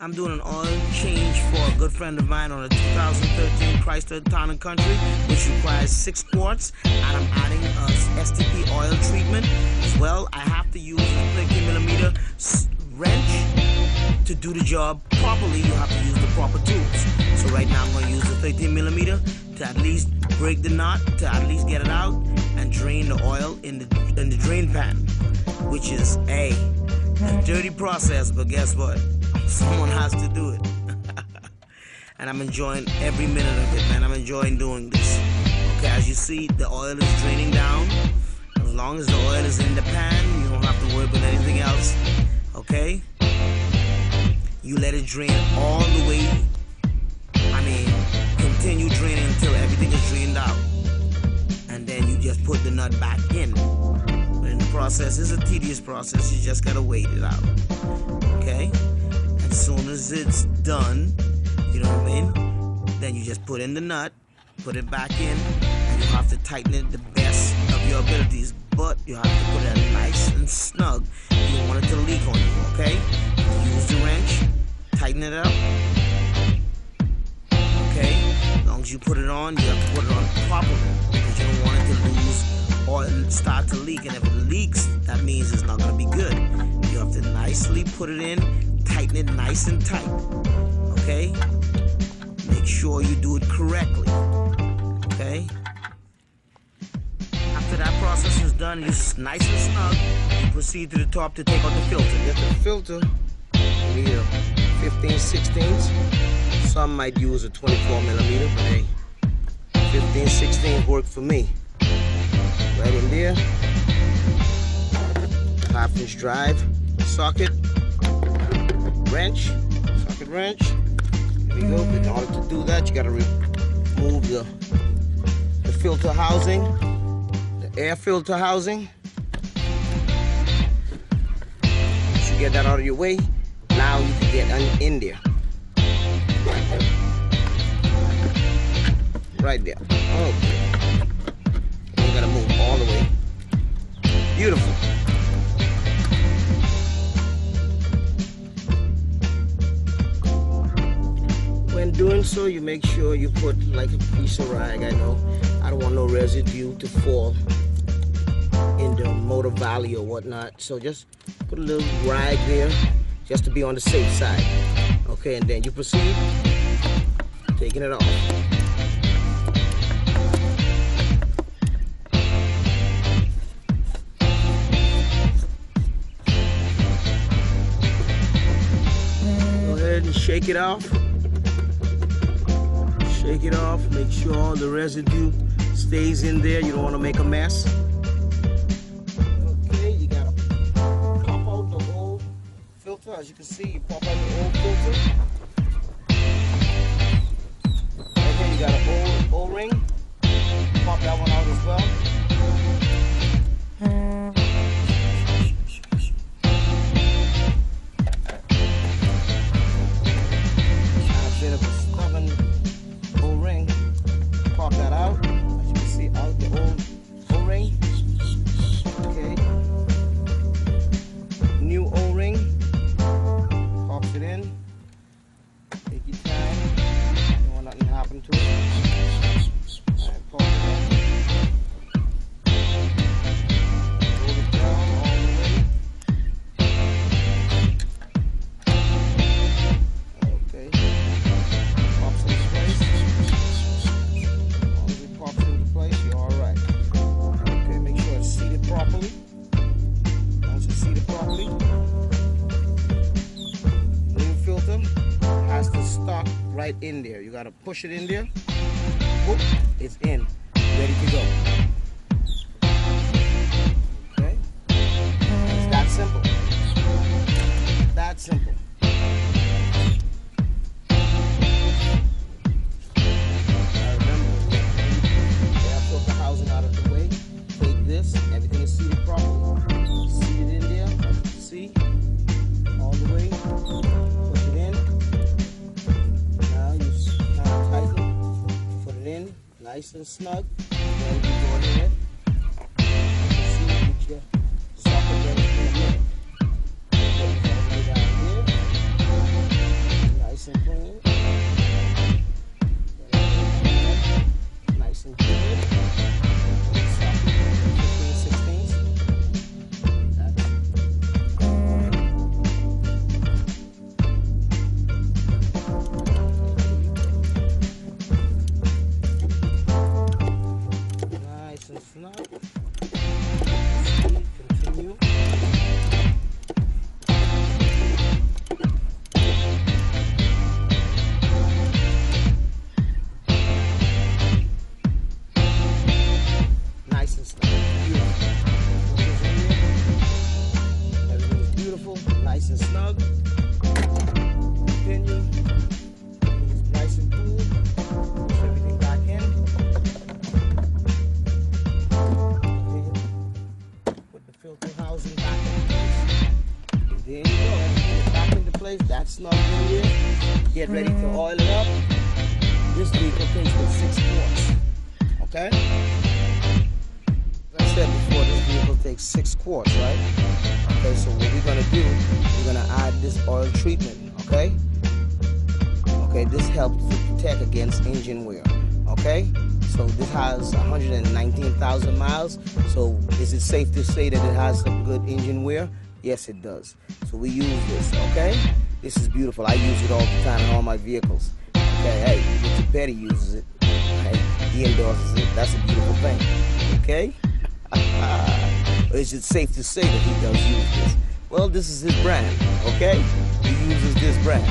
I'm doing an oil change for a good friend of mine on a 2013 Chrysler Town Country, which requires 6 quarts, and I'm adding a STP oil treatment as well. I have to use a 13mm wrench to do the job properly. You have to use the proper tools. So right now I'm going to use the 13mm to at least break the knot, to at least get it out and drain the oil in the drain pan, which is a dirty process, but guess what? Someone has to do it. And I'm enjoying every minute of it, man. I'm enjoying doing this. Okay, as you see, the oil is draining down. As long as the oil is in the pan, you don't have to worry about anything else. Okay? You let it drain all the way. Continue draining until everything is drained out. And then you just put the nut back in. But in the process, it's a tedious process. You just gotta wait it out. Okay? As soon as it's done, you know what I mean? Then you just put in the nut, put it back in, and you have to tighten it the best of your abilities. But you have to put it nice and snug. You don't want it to leak on you, okay? Use the wrench, tighten it up. Okay? As long as you put it on, you have to put it on properly, because you don't want it to lose or start to leak. And if it leaks, that means it's not going to be good. You have to nicely put it in, tighten it nice and tight. Okay? Make sure you do it correctly. Okay? After that process is done, it's nice and snug, you proceed to the top to take out the filter. Get the filter, you need a 15/16. Some might use a 24mm, but hey, 15/16 work for me. Right in there, 1/2" drive, socket wrench. There we go. In order to do that, you gotta remove the filter housing, the air filter housing. Once you get that out of your way, now you can get in there. Right there. Okay. You gotta move all the way. Beautiful. When doing so, you make sure you put like a piece of rag. I know I don't want no residue to fall in the motor valley or whatnot. So just put a little rag there just to be on the safe side. Okay, and then you proceed taking it off. Go ahead and shake it off. Shake it off, make sure all the residue stays in there. You don't want to make a mess. Okay, you gotta pop out the old filter. As you can see, you pop out the old filter. Right here, you got an old O-ring. Pop that one out as well. A bit of a stubborn O-ring. Pop that out. As you can see, out the old O-ring. Okay. New O-ring. Pops it in. Take your time. Don't want nothing to happen to it. Alright, pop it in. Roll it down all the way. Okay. Pops into place. As long as it pops into place, you're alright. Okay, make sure it's seated properly. Once it's seated properly, new filter has to stop right in there. You gotta push it in there. Whoop, it's in. Ready to go. Okay? It's that simple. That simple. Out of the way, take this, everything is seated properly. Seat it in there, as you can see, all the way, push it in. Now you kind of tighten, put it in, nice and snug. Then you go ahead, you can see with your socket ready in a minute. Put it all the way down here. engine wheel, get ready to oil it up. This vehicle takes with 6 quarts. Okay? As I said before, this vehicle takes 6 quarts, right? Okay, so what we're gonna do, we're gonna add this oil treatment, okay? Okay, this helps to protect against engine wear, okay? So this has 119,000 miles, so is it safe to say that it has some good engine wear? Yes, it does. So we use this, okay? This is beautiful. I use it all the time in all my vehicles. Okay, hey, Mr. Petty uses it. Hey, he endorses it. That's a beautiful thing, okay? Is it safe to say that he does use this? Well, this is his brand, okay? He uses this brand.